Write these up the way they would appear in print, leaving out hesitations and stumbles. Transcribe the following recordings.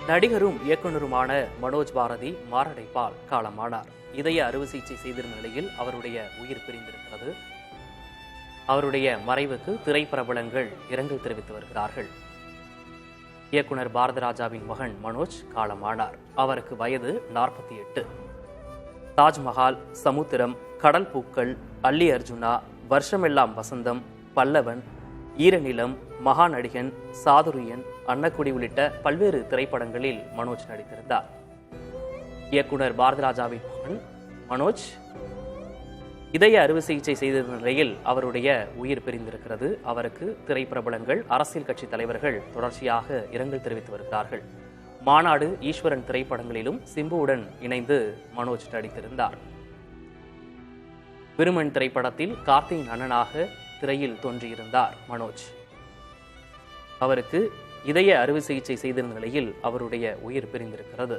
நடிகரும் இயக்குனருமான மனோஜ் பாரதி மாரடைப்பால் காலமானார். இதய அறுவை சிகிச்சை செய்திருந்த நிலையில் அவருடைய உயிர் பிரிந்திருக்கிறது. அவருடைய மறைவுக்கு திரைப்பிரபலங்கள் இரங்கல் தெரிவித்து வருகிறார்கள். இயக்குனர் பாரதிராஜாவின் மகன் மனோஜ் காலமானார். அவருக்கு வயது 48. தாஜ்மஹால், சமுத்திரம், கடல் பூக்கள், அல்லி அர்ஜுனா, வருஷமெல்லாம் வசந்தம், பல்லவன், ஈரநிலம், மகாநடிகன், சாதுரியன், அன்னக்குடி உள்ளிட்ட பல்வேறு திரைப்படங்களில் மனோஜ் நடித்திருந்தார். இயக்குனர் பாரதிராஜாவின் மகன் மனோஜ் இதய அறுவை சிகிச்சை செய்திருந்த நிலையில் அவருடைய உயிர் பிரிந்திருக்கிறது. அவருக்கு திரைப்பிரபலங்கள், அரசியல் கட்சி தலைவர்கள் தொடர்ச்சியாக இரங்கல் தெரிவித்து வருகிறார்கள். மாநாடு, ஈஸ்வரன் திரைப்படங்களிலும் சிம்புவுடன் இணைந்து மனோஜ் நடித்திருந்தார். விருமன் திரைப்படத்தில் கார்த்தியின் அண்ணனாக திரையில் தோன்றியிருந்தார் மனோஜ். அவருக்கு இதய அறுவை சிகிச்சை செய்திருந்த நிலையில் அவருடைய உயிர் பிரிந்திருக்கிறது.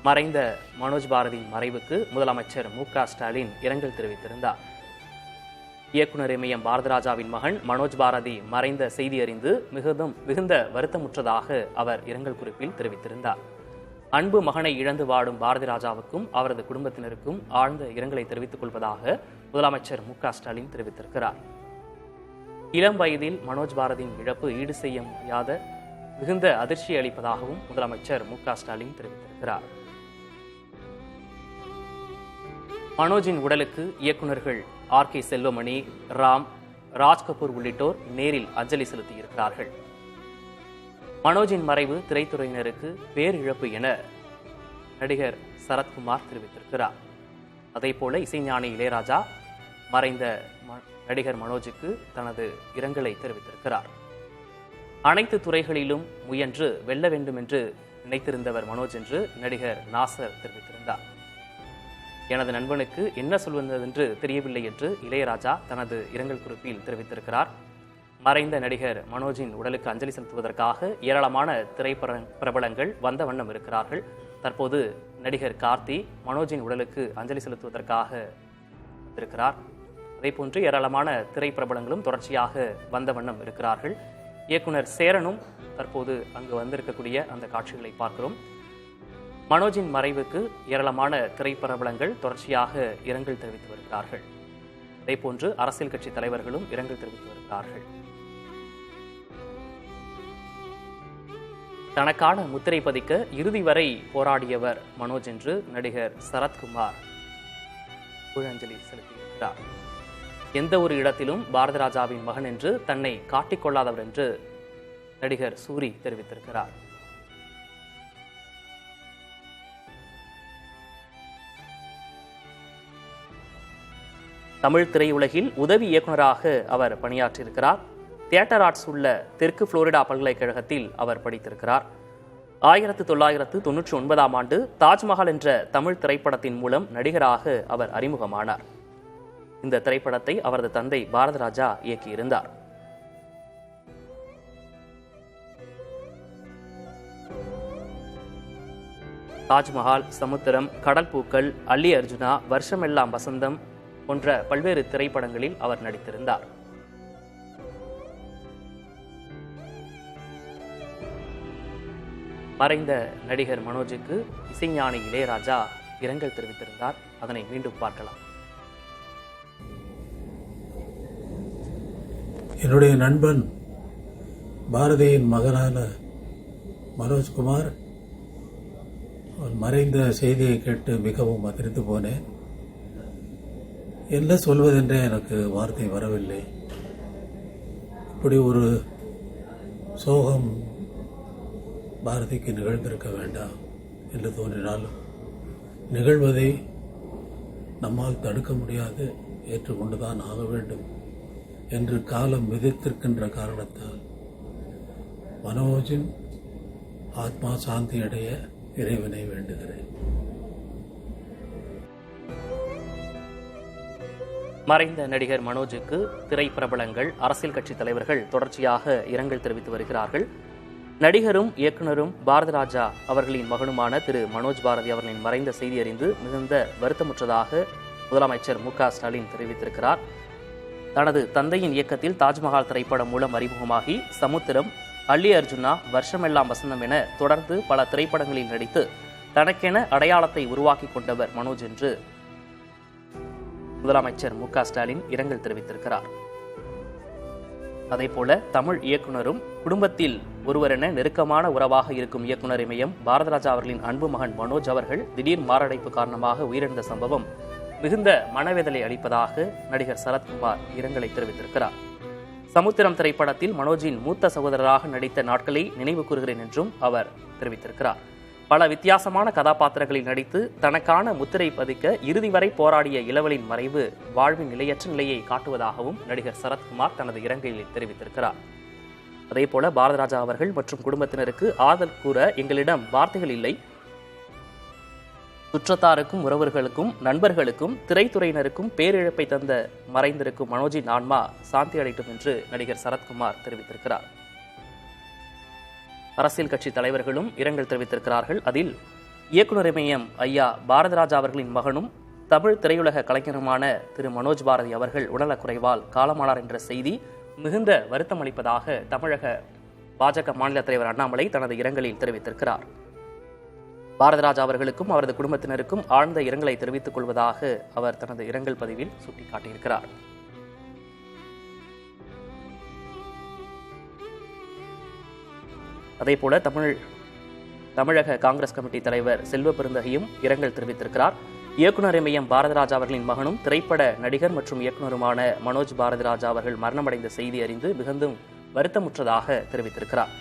மறைந்த மனோஜ் பாரதியின் மறைவுக்கு முதலமைச்சர் மு.க. ஸ்டாலின் இரங்கல் தெரிவித்திருந்தார். இயக்குனர் இமயம் பாரதிராஜாவின் மகன் மனோஜ் பாரதி மறைந்த செய்தி அறிந்து மிகுந்த வருத்தமுற்றதாக அவர் இரங்கல் குறிப்பில் தெரிவித்திருந்தார். அன்பு மகனை இழந்து வாடும் பாரதிராஜாவுக்கும் அவரது குடும்பத்தினருக்கும் ஆழ்ந்த இரங்கலை தெரிவித்துக் கொள்வதாக முதலமைச்சர் மு.க. ஸ்டாலின் தெரிவித்திருக்கிறார். இளம் வயதில் மனோஜ் பாரதியின் இழப்பு ஈடு செய்ய முடியாத மிகுந்த அதிர்ச்சி அளிப்பதாகவும் முதலமைச்சர் மு.க. ஸ்டாலின் தெரிவித்திருக்கிறார். மனோஜின் உடலுக்கு இயக்குநர்கள் R.K. செல்வமணி, ராம், ராஜ்கபூர் உள்ளிட்டோர் நேரில் அஞ்சலி செலுத்தியிருக்கிறார்கள். மனோஜின் மறைவு திரைத்துறையினருக்கு பேரிழப்பு என நடிகர் சரத்குமார் தெரிவித்திருக்கிறார். அதேபோல இசைஞானி இளையராஜா மறைந்த நடிகர் மனோஜுக்கு தனது இரங்கலை தெரிவித்திருக்கிறார். அனைத்து துறைகளிலும் முயன்று வெல்ல வேண்டும் என்று நினைத்திருந்தவர் மனோஜ் என்று நடிகர் நாசர் தெரிவித்திருந்தார். எனது நண்பனுக்கு என்ன சொல்வதென்று தெரியவில்லை என்று இளையராஜா தனது இரங்கல் குறிப்பில் தெரிவித்திருக்கிறார். மறைந்த நடிகர் மனோஜின் உடலுக்கு அஞ்சலி செலுத்துவதற்காக ஏராளமான திரைப்பிரபலங்கள் வந்த வண்ணம் இருக்கிறார்கள். தற்போது நடிகர் கார்த்தி மனோஜின் உடலுக்கு அஞ்சலி செலுத்துவதற்காக இருக்கிறார். அதேபோன்று ஏராளமான திரைப்பிரபலங்களும் தொடர்ச்சியாக வந்த வண்ணம் இருக்கிறார்கள். இயக்குனர் சேரனும் தற்போது அங்கு வந்திருக்கக்கூடிய அந்த காட்சிகளை பார்க்கிறோம். மனோஜின் மறைவுக்கு ஏராளமான திரைப்பிரபலங்கள் தொடர்ச்சியாக இரங்கல் தெரிவித்து வருகிறார்கள். அதேபோன்று அரசியல் கட்சி தலைவர்களும் இரங்கல் தெரிவித்து வருகிறார்கள். தனக்கான முத்திரை பதிக்க இறுதி வரை போராடியவர் மனோஜ் என்று நடிகர் சரத்குமார் புகழஞ்சலி செலுத்தியிருக்கிறார். எந்த ஒரு இடத்திலும் பாரதிராஜாவின் மகன் என்று தன்னை காட்டிக்கொள்ளாதவர் என்று நடிகர் சூரி தெரிவித்திருக்கிறார். தமிழ் திரையுலகில் உதவி இயக்குநராக அவர் பணியாற்றியிருக்கிறார். தியேட்டர் ஆர்ட்ஸ் உள்ள தெற்கு புளோரிடா பல்கலைக்கழகத்தில் அவர் படித்திருக்கிறார். 1999ஆம் ஆண்டு தாஜ்மஹால் என்ற தமிழ் திரைப்படத்தின் மூலம் நடிகராக அவர் அறிமுகமானார். இந்த திரைப்படத்தை அவரது தந்தை பாரதிராஜா இயக்கியிருந்தார். தாஜ்மஹால், சமுத்திரம், கடல் பூக்கள், அல்லி அர்ஜுனா, வருஷமெல்லாம் வசந்தம் போன்ற பல்வேறு திரைப்படங்களில் அவர் நடித்திருந்தார். மறைந்த நடிகர் மனோஜுக்கு இசைஞானி இளையராஜா இரங்கல் தெரிவித்திருந்தார். அதனை மீண்டும் பார்க்கலாம். என்னுடைய நண்பன் பாரதியின் மகனான மனோஜ்குமார் மறைந்த செய்தியை கேட்டு மிகவும் அதிர்ந்து போனேன். என்ன சொல்வதென்றே எனக்கு வார்த்தை வரவில்லை. இப்படி ஒரு சோகம் பாரதிக்கு நிகழ்ந்திருக்க வேண்டாம் என்று தோன்றினாலும் நிகழ்வதை நம்மால் தடுக்க முடியாது, ஏற்றுக்கொண்டுதான் ஆக வேண்டும் என்று காலம் விதித்திருக்கின்ற காரணத்தால் மனோஜின் ஆத்மா சாந்தி அடைய இறைவனை வேண்டுகிறேன். மறைந்த நடிகர் மனோஜுக்கு திரைப்பிரபலங்கள், அரசியல் கட்சி தலைவர்கள் தொடர்ச்சியாக இரங்கல் தெரிவித்து வருகிறார்கள். நடிகரும் இயக்குனரும் பாரதிராஜா அவர்களின் மகனுமான திரு மனோஜ் பாரதி அவர்களின் மறைந்த செய்தி அறிந்து மிகுந்த வருத்தமுற்றதாக முதலமைச்சர் மு.க. ஸ்டாலின் தெரிவித்திருக்கிறார். தனது தந்தையின் இயக்கத்தில் தாஜ்மஹால் திரைப்படம் மூலம் அறிமுகமாகி சமுத்திரம், அல்லி அர்ஜுனா, வருஷமெல்லாம் வசந்தம் என தொடர்ந்து பல திரைப்படங்களில் நடித்து தனக்கென அடையாளத்தை உருவாக்கி கொண்டவர் மனோஜ் என்று முதலமைச்சர் மு க ஸ்டாலின் இரங்கல் தெரிவித்திருக்கிறார். அதேபோல தமிழ் இயக்குனரும் குடும்பத்தில் ஒருவரென நெருக்கமான உறவாக இருக்கும் இயக்குனர் இமயம் பாரதிராஜா அவர்களின் அன்பு மகன் மனோஜ் அவர்கள் திடீர் மாரடைப்பு காரணமாக உயிரிழந்த சம்பவம் மிகுந்த மனவேதனை அளிப்பதாக நடிகர் சரத்குமார் இரங்கலை தெரிவித்திருக்கிறார். சமுத்திரம் திரைப்படத்தில் மனோஜின் மூத்த சகோதரராக நடித்த நாட்களை நினைவு கூறுகிறேன் என்றும் அவர் தெரிவித்திருக்கிறார். பல வித்தியாசமான கதாபாத்திரங்களில் நடித்து தனக்கான முத்திரை பதிக்க இறுதி வரை போராடிய இளவலின் மறைவு வாழ்வின் நிலையற்ற நிலையை காட்டுவதாகவும் நடிகர் சரத்குமார் தனது இரங்கலில் தெரிவித்திருக்கிறார். அதேபோல பாரதிராஜா அவர்கள் மற்றும் குடும்பத்தினருக்கு ஆதரவு கூற எங்களிடம் வார்த்தைகள் இல்லை. சுற்றத்தாருக்கும் உறவர்களுக்கும் நண்பர்களுக்கும் திரைத்துறையினருக்கும் பேரிழப்பை தந்த மறைந்திருக்கும் மனோஜின் ஆன்மா சாந்தி அடையட்டும் என்று நடிகர் சரத்குமார் தெரிவித்திருக்கிறார். அரசியல் கட்சி தலைவர்களும் இரங்கல் தெரிவித்திருக்கிறார்கள். அதில் இயக்குனர் இமயம் ஐயா பாரதிராஜா அவர்களின் மகனும் தமிழ் திரையுலக கலைஞருமான திரு மனோஜ் பாரதி அவர்கள் உடல்நலக்குறைவால் காலமானார் என்ற செய்தி மிகுந்த வருத்தம் அளிப்பதாக தமிழக பாஜக மாநில தலைவர் அண்ணாமலை தனது இரங்கலில் தெரிவித்திருக்கிறார். பாரதிராஜா அவர்களுக்கும் அவரது குடும்பத்தினருக்கும் ஆழ்ந்த இரங்கலை தெரிவித்துக் கொள்வதாக அவர் தனது இரங்கல் பதிவில் சுட்டிக்காட்டியிருக்கிறார். அதேபோல தமிழக காங்கிரஸ் கமிட்டி தலைவர் செல்வ பெருந்தகையும் இரங்கல் தெரிவித்திருக்கிறார். இயக்குனர் இமயம் பாரதிராஜா அவர்களின் மகனும் திரைப்பட நடிகர் மற்றும் இயக்குனருமான மனோஜ் பாரதிராஜா அவர்கள் மரணமடைந்த செய்தி அறிந்து மிகுந்தும் வருத்தமுற்றதாக தெரிவித்திருக்கிறார்.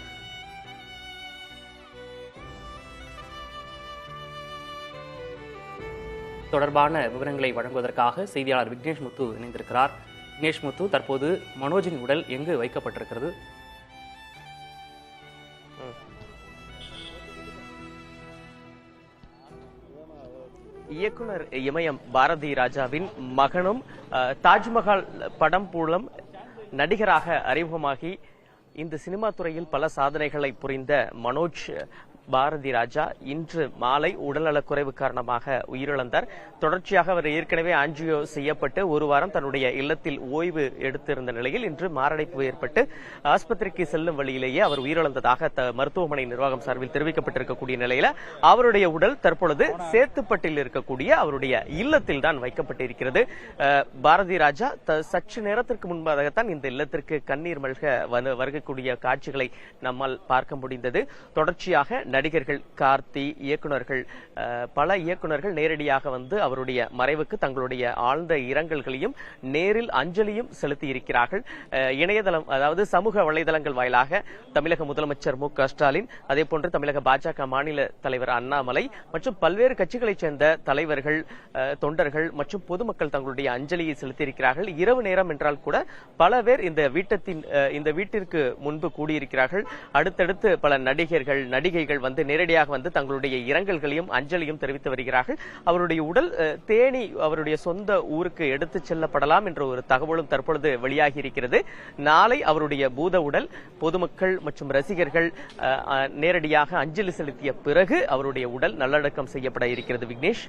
தொடர்பான விவரங்களை வழங்குவதற்காக செய்தியாளர் விக்னேஷ் முத்து இணைந்திருக்கிறார். விக்னேஷ் முத்து, தற்போது மனோஜின் உடல் எங்கு வைக்கப்பட்டிருக்கிறது? இயக்குனர் இமயம் பாரதி ராஜாவின் மகனும் தாஜ்மஹால் படம் மூலம் நடிகராக அறிமுகமாகி இந்த சினிமா துறையில் பல சாதனைகளை புரிந்த மனோஜ் பாரதி ராஜா இன்று மாலை உடல்நலக்குறைவு காரணமாக உயிரிழந்தார். தொடர்ச்சியாக அவர் ஏற்கனவே ஆஞ்சியோ செய்யப்பட்டு ஒரு வாரம் தன்னுடைய இல்லத்தில் ஓய்வு எடுத்திருந்த நிலையில் இன்று மாரடைப்பு ஏற்பட்டு ஆஸ்பத்திரிக்கு செல்லும் வழியிலேயே அவர் உயிரிழந்ததாக மருத்துவமனை நிர்வாகம் சார்பில் தெரிவிக்கப்பட்டிருக்கக்கூடிய நிலையில அவருடைய உடல் தற்பொழுது சேத்துப்பட்டில் இருக்கக்கூடிய அவருடைய இல்லத்தில் தான் வைக்கப்பட்டிருக்கிறது. பாரதி ராஜா சற்று நேரத்திற்கு முன்பாகத்தான் இந்த இல்லத்திற்கு கண்ணீர் மல்க வருகக்கூடிய காட்சிகளை நம்மால் பார்க்க முடிந்தது. தொடர்ச்சியாக நடிகர்கள், கார்த்தி, இயக்குனர்கள், பல இயக்குனர்கள் நேரடியாக வந்து அவருடைய மறைவுக்கு தங்களுடைய ஆழ்ந்த இரங்கல்களையும் நேரில் அஞ்சலியும் செலுத்தி இருக்கிறார்கள். இணையதளம், அதாவது சமூக வலைதளங்கள் வாயிலாக தமிழக முதலமைச்சர் மு க ஸ்டாலின், அதே போன்று தமிழக பாஜக மாநில தலைவர் அண்ணாமலை மற்றும் பல்வேறு கட்சிகளைச் சேர்ந்த தலைவர்கள், தொண்டர்கள் மற்றும் பொதுமக்கள் தங்களுடைய அஞ்சலியை செலுத்தியிருக்கிறார்கள். இரவு நேரம் என்றால் கூட பல பேர் இந்த வீட்டிற்கு முன்பு கூடியிருக்கிறார்கள். அடுத்தடுத்து பல நடிகர்கள், நடிகைகள் வந்து நேரடியாக வந்து தங்களுடைய இரங்கல்களையும் அஞ்சலியும் தெரிவித்து வருகிறார்கள். அவருடைய உடல் தேனி அவருடைய சொந்த ஊருக்கு எடுத்துச் செல்லப்படலாம் என்ற ஒரு தகவலும் தற்பொழுது வெளியாகி இருக்கிறது. நாளை அவருடைய பூத உடல் பொதுமக்கள் மற்றும் ரசிகர்கள் நேரடியாக அஞ்சலி செலுத்திய பிறகு அவருடைய உடல் நல்லடக்கம் செய்யப்பட இருக்கிறது. விக்னேஷ்.